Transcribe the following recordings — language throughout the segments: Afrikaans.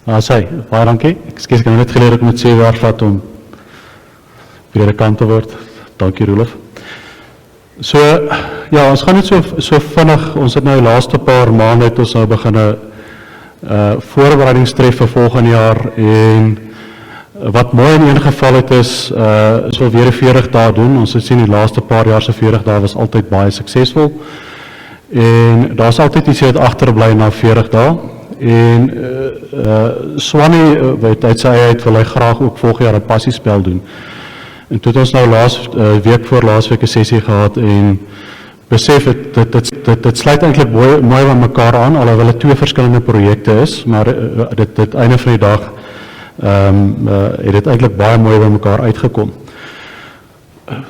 Sy, baie dankie. Ekskuus, ek het net geleer ek moet sê waar vat om weer kant te word. Dankie Roelof. So, ja, ons gaan net so vinnig, ons het nou die laaste paar maande het ons nou begin voorbereidingstref vir volgende jaar en wat mooi in een geval het is wil weer 40 dae doen. Ons het sien die laaste paar jaar se 40 dae was altyd baie suksesvol. En daar's altyd iets wat agterbly na 40 dae. En Swannie weet uit sy uit wil hy graag ook volgende jaar 'n passiespel doen. En toe het ons nou week voor laasweek 'n sessie gehad en besef dit sluit eintlik mooi by mekaar aan, alhoewel dit twee verskillende projekte is, maar dit einde van die dag het dit eintlik baie mooi by mekaar uitgekom.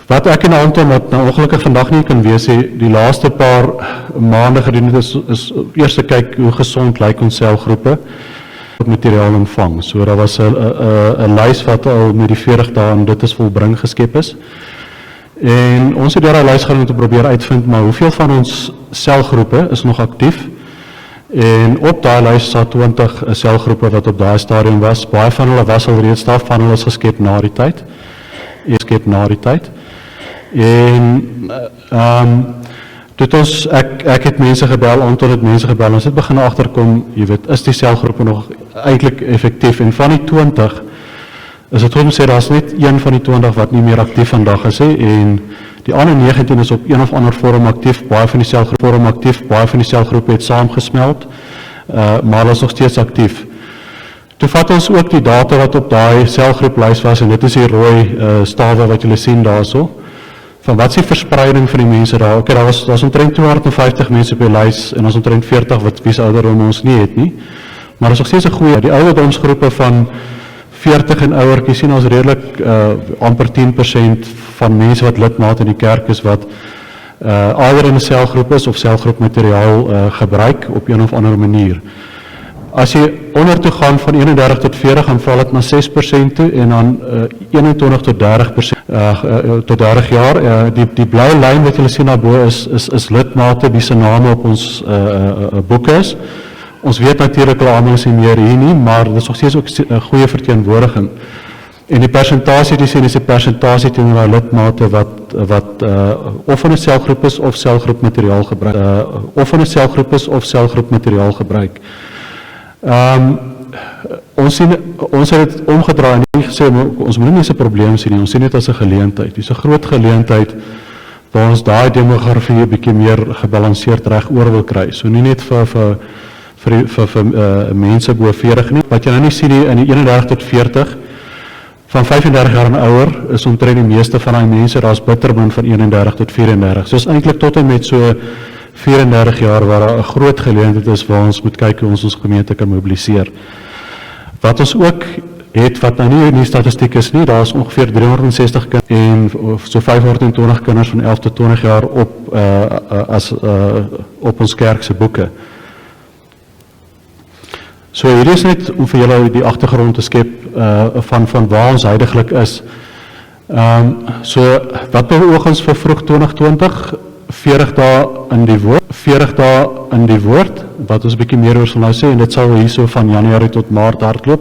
Wat ek en Anton wat nou ongelukkig vandag nie kan wees, die laaste paar maande gedoen het is eers te kyk hoe gesond lyk ons selgroepe wat materiaal ontvang. So daar was 'n lys wat al met die 40 dae en dit is volbring geskep is. En ons het daai lys gaan om te probeer uitvind, maar hoeveel van ons selgroepe is nog aktief? En op daai lys staan 20 selgroepe wat op daai stadium was. Baie van hulle was al reeds daar, van hulle is geskep na die tyd. En ek het mense gebel, Anton het mense gebel, ons het begin agterkom, jy weet, is die selgroepe nog eintlik effektief? En van die 20 is dit om sê, daar is net een van die 20 wat nie meer aktief vandag is, en die ander 19 is op een of ander vorm aktief, baie van die selgroepe het saamgesmeld, maar hulle is nog steeds aktief. Toe vat ons ook die data wat op daai selgroeplys was, en dit is die rooi stawe wat julle sien daarso, van wat is die verspreiding van die mense daar? Okay, daar was omtrent 250 mense op die lys, en ons omtrent 40 wat wie se ouderdom ons nie het nie, maar is nog steeds 'n goeie, die ouderdomsgroepe van 40 en ouer, jy sien ons redelik amper 10% van mense wat lidmaat in die kerk is wat either in 'n selgroep is of selgroepmateriaal gebruik op een of ander manier. As jy onder toe gaan van 31 tot 40, dan val dit na 6% toe en dan 21 tot 30% tot 30 jaar. Die blou lyn wat julle sien daarbo is lidmate wie se name op ons boeke is. Ons weet natuurlik al almal is nie meer hier nie, maar dit is nog steeds ook 'n goeie verteenwoordiging. En die persentasie, die sien is 'n persentasie teenoor lidmate wat of in 'n selgroep is of selgroepmateriaal gebruik. Ons het dit omgedraai en nie gesê ons moet nie eens 'n probleem sien nie, ons sien dit as 'n geleentheid. Dis 'n groot geleentheid waar ons daai demografie 'n bietjie meer gebalanseerd reg oor wil kry. So nie net vir mense bo 40 nie. Wat jy nou nie sien in die 31 tot 40 van 35 jaar en ouer is omtrent die meeste van daai mense, daar's bittermin van 31 tot 34. So is eintlik tot en met so 34 jaar waar daar 'n groot geleentheid is waar ons moet kyk hoe ons gemeente kan mobiliseer. Wat ons ook het, wat nou nie in die statistiek is nie, daar is ongeveer 360 kinders en so 520 kinders van 11 tot 20 jaar op ons kerk se boeke. So hier is net om vir julle die agtergrond te skep van waar ons huidiglik is. So wat beoog ons vir vroeg 2020? 40 dae in die woord, wat ons 'n bietjie meer oor sal nou sê, en dit sal hierso van Januarie tot Maart hardloop,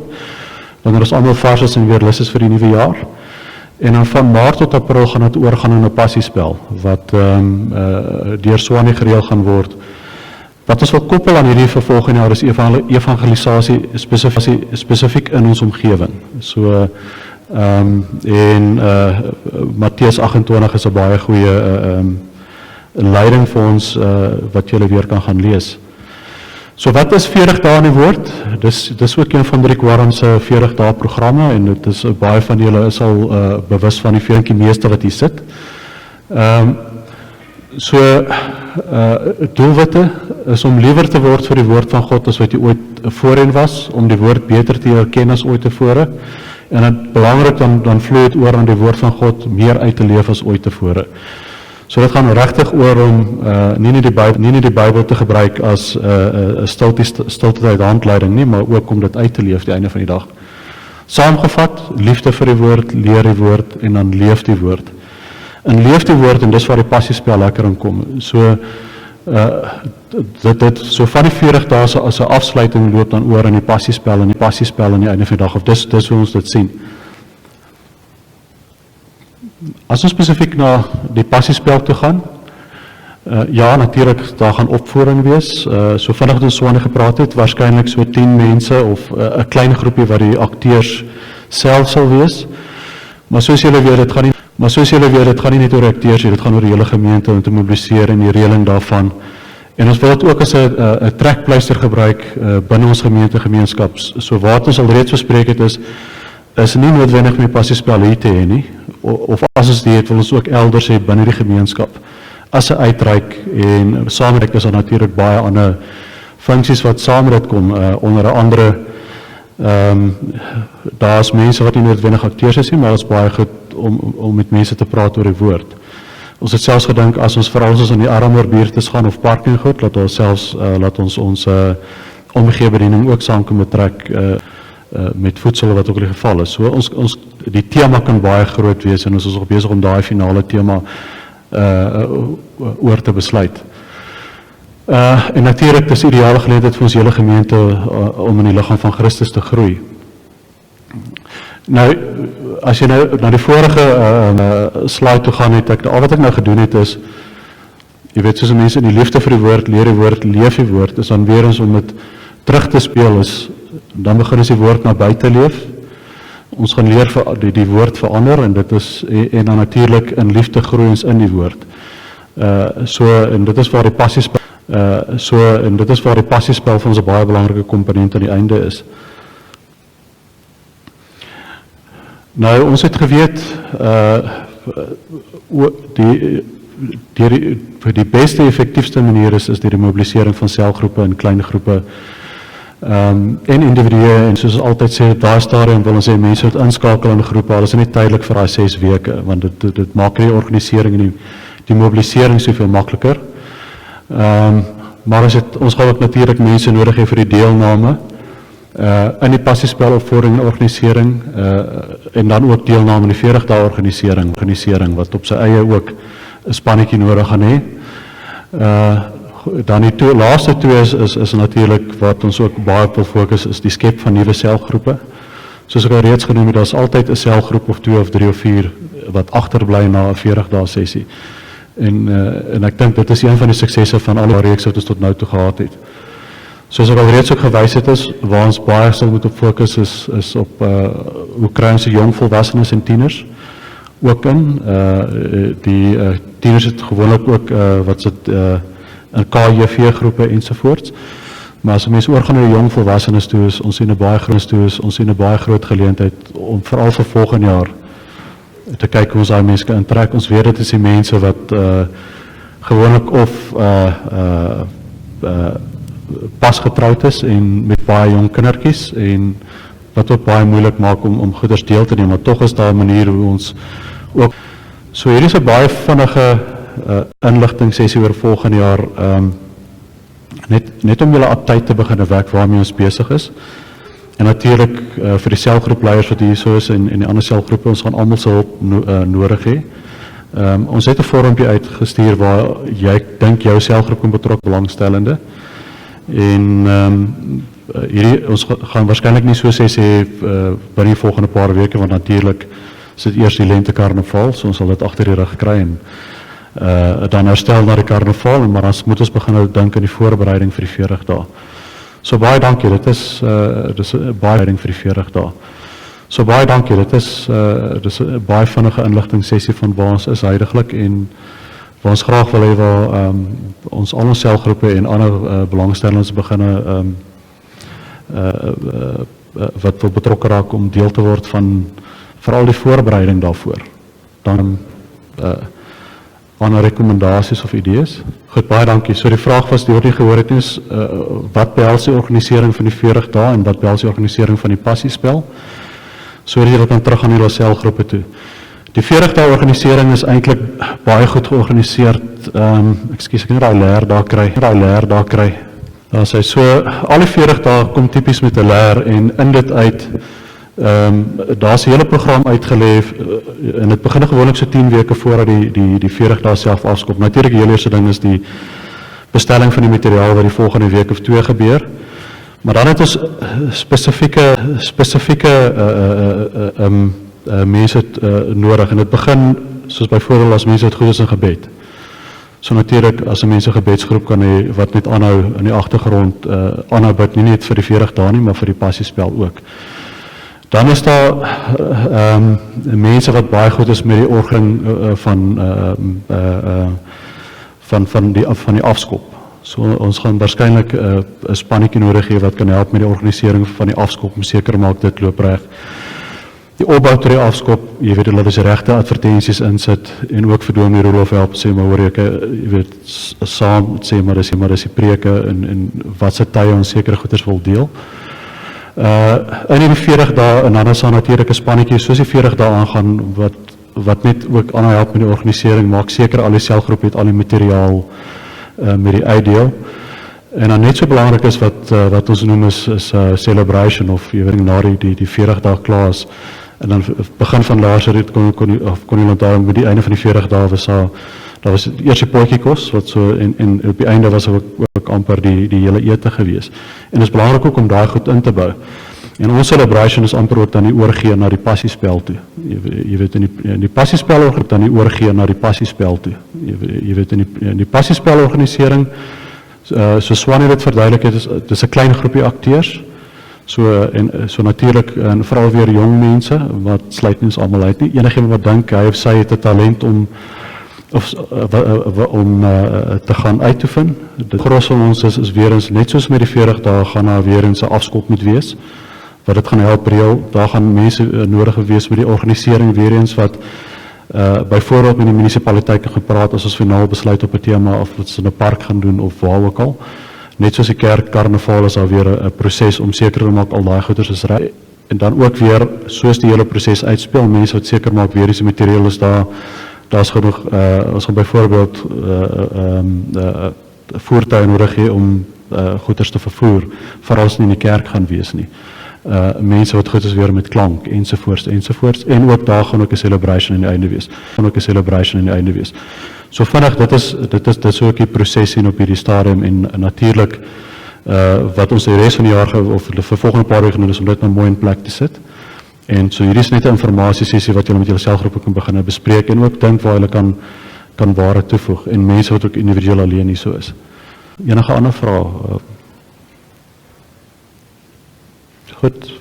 wanneer ons almal vars is en weer lus is vir die nuwe jaar. En dan van Maart tot April gaan dit oorgaan in 'n passiespel, wat deur Swannie gereël gaan word. Wat ons wil koppel aan hierdie vir volgende jaar is evangelisasie spesifiek in ons omgewing. So Matteus 28 is 'n baie goeie leiding vir ons wat julle weer kan gaan lees. So wat is 40 dae in die woord? Dis ook een van Rick Warren se 40 dae programme en dit is baie van julle is al bewus van die 40 meeste wat hier sit. Doelwitte is om liewer te word vir die woord van God as wat jy ooit voorheen was, om die woord beter te herken as ooit tevore. En dit belangrik dan vloei dit oor aan die woord van God meer uit te leef as ooit tevore. So dit gaan regtig oor om nie net die Bybel te gebruik as stilte uit handleiding nie, maar ook om dit uit te leef die einde van die dag. Saamgevat, liefde vir die woord, leer die woord en dan leef die woord. En leef die woord en dis waar die passiespel lekker in kom. So dit so van die 40 dae as 'n afsluiting loop dan oor in die passiespel en die passiespel aan die einde van die dag, of dis hoe ons dit sien. As ons spesifiek na die passiespel toe gaan, ja, natuurlik, daar gaan opvoering wees. So vinnig het ons Swane gepraat het, waarskynlik so 10 mense of 'n klein groepie wat die akteurs self sal wees. Maar soos julle weet, dit gaan nie net oor akteurs nie, dit gaan oor die hele gemeente om te mobiliseer en die reëling daarvan. En ons wil dit ook as 'n trekpleister gebruik binne ons gemeenskap. So wat ons al reeds bespreek het is nie noodwendig om die passiespel hier te hê nie, of as ons dit het, wil ons ook elders hê binne die gemeenskap. As 'n uitreik en saamreik is daar natuurlik baie ander funksies wat saam met dit kom, onder andere daar is mense wat nie noodwendig akteurs is nie, maar dit is baie goed om met mense te praat oor die woord. Ons het selfs gedink as ons veral as in die armer buurte gaan of parking goed, laat ons omgeebediening ook saam kan betrek met voedsel wat ook in die geval is. So die tema kan baie groot wees en ons is ook besig om daai finale tema oor te besluit. En natuurlik dis ideale geleentheid vir ons hele gemeente om in die liggaam van Christus te groei. Nou, as jy nou na die vorige slide toe gaan het, al wat ek nou gedoen het is, jy weet, soos mense in die liefde vir die woord, leer die woord, leef die woord, is dan weer eens om het terug te speel is, dan begin ons die woord na buite leef. Ons gaan leer die woord verander en dit is en dan natuurlik in liefde groei ons in die woord. En dit is waar die passiespel vir ons 'n baie belangrike komponent aan die einde is. Nou ons het geweet die beste effektiefste manier is deur die mobilisering van selgroepe en klein groepe. En individue, en soos altyd sê, op daai stadium wil ons sê mense moet inskakel in groepe, al is dit nie tydelik vir daai 6 weke, want dit maak die organisering en die mobilisering soveel makliker. Maar ons gaan ook natuurlik mense nodig hê vir die deelname in die passiespelopvoering en organisering, en dan ook deelname in die 40 dae organisering wat op sy eie ook 'n spannetjie nodig gaan hê. Dan die laaste twee is natuurlik wat ons ook baie wil fokus is die skep van nuwe selgroepe. Soos ek al reeds genoem het, daar is altyd 'n selgroep of 2 of 3 of 4 wat agterbly na 'n 40 dae sessie. En ek dink dit is een van die suksesse van alle reeks wat ons tot nou toe gehad het. Soos ek al reeds ook gewys het is, waar ons baie sal moet op fokus is op Oekraïense jong volwassenes en tieners. Ook in die tieners het gewoonlik ook wat sit in KJV groepe ensovoorts. Maar as mense oorgaan na die jong volwassenes toe is, ons sien 'n baie groot geleentheid om veral vir volgende jaar te kyk hoe ons daai mense kan intrek. Ons weet dit is die mense wat gewoonlik of pas getroud is en met baie jong kindertjies en wat ook baie moeilik maak om goeders deel te neem, maar tog is daar 'n manier hoe ons ook. So hier is 'n baie vinnige inligting sessie oor volgende jaar, net om julle aptyd te begin werk waarmee ons besig is. En natuurlik vir die selgroepleiers wat hier so is en die ander selgroepe, ons gaan almal se hulp nodig hê. Ons het 'n vormpie uitgestuur waar jy dink jou selgroep kan betrok belangstellende. En ons gaan waarskynlik nie so sê binne die volgende paar weke, want natuurlik is dit eers die lentekarnaval, so ons sal dit agter die rug kry en dan herstel na die karnaval, maar ons moet ons begin dink aan die voorbereiding vir die 40 dae. So baie dankie, dit is baie ding vir die 40 dae. So baie dankie, dit is 'n baie vinnige inligting sessie van waar ons is huidiglik en waar ons graag wil hê waar ons al ons selgroepe en ander belangstellendes beginne wat wil betrokke raak om deel te word van veral die voorbereiding daarvoor. Dan ander rekomendasies of idees. Goed, baie dankie. So die vraag was die wat jy gehoor het is wat behels die organisering van die 40 dae en wat behels die organisering van die passiespel? So jy wil dan terug aan die selgroepe toe. Die 40 dae organisering is eintlik baie goed georganiseer. Ek kan daai leer daar kry. Daar sê so al die 40 dae kom tipies met 'n leer en in dit uit daar's 'n hele program uitgelê en dit begin gewoonlik so 10 weke voordat die 40 dae self afskop. Natuurlik die hele eerste ding is die bestelling van die materiaal wat die volgende week of 2 gebeur. Maar dan het ons spesifieke mense nodig en dit begin soos byvoorbeeld as mense het goed is in gebed. So natuurlik as 'n mense gebedsgroep kan hê wat net aanhou in die agtergrond aanhou bid nie net vir die 40 dae nie, maar vir die passiespel ook. Dan is daar mense wat baie goed is met die orging van die afskop. So ons gaan waarskynlik 'n spannetjie nodig hê wat kan help met die organisering van die afskop om seker maak dit loop reg. Die opbou tot die afskop, jy weet hulle is regte advertensies insit en ook vir Dominee Rolof help sê maar hoor ek jy weet saam sê maar dis die preke en wat se tye ons sekere goeders wil deel. In die 40 dae en dan is daar natuurlik 'n spannetjie soos die 40 dae aangaan wat net ook aan help met die organisering, maak seker al die selgroep het al die materiaal met die uitdeel. En dan net so belangrik is wat ons noem is celebration of jy weet na die 40 dae klaar is. En dan begin van laas rit kon jy onthou met die einde van die 40 dae was daar was eers die potjie kos wat so en op die einde was ook amper die hele ete gewees. En dit is belangrik ook om daai goed in te bou. En ons celebration is amper ook dan die oorgee na die passiespel toe. Jy weet in die passiespel ook dan die oorgee na die passiespel toe. Jy weet in die passiespel organisering so Swannie dit verduidelik het is 'n klein groepie akteurs. So natuurlik en veral weer jong mense wat sluit nie ons almal uit nie. Enigiemand wat dink hy of sy het 'n talent om te gaan uitoefen. Dit gros van ons is weer eens net soos met die 40 dae gaan daar weer eens 'n afskop moet wees. Wat dit gaan help reël, daar gaan mense nodig wees met die organisering weer eens wat byvoorbeeld met die munisipaliteit kan gepraat as ons finaal besluit op 'n tema of wat ons in 'n park gaan doen of waar ook al. Net soos die kerkkarnaval is daar weer 'n proses om seker te maak al daai goeders is reg. En dan ook weer soos die hele proses uitspeel, mense wat seker maak weer die materiaal is daar's genoeg ons gaan byvoorbeeld voertuie nodig hê om goeders te vervoer, veral as nie in die kerk gaan wees nie. Mense wat goed is weer met klank ensovoorts en ook daar gaan ook 'n celebration aan die einde wees. So vinnig dit is so 'n proses sien op hierdie stadium en natuurlik wat ons die res van die jaar of vir volgende paar weke doen is om dit nou mooi in plek te sit. En so hierdie is net 'n informasiesessie wat julle met julle selfgroepe kan begin bespreek en ook dink waar hulle kan ware toevoeg en mense wat ook individueel alleen hier so is. Enige ander vrae? Goed.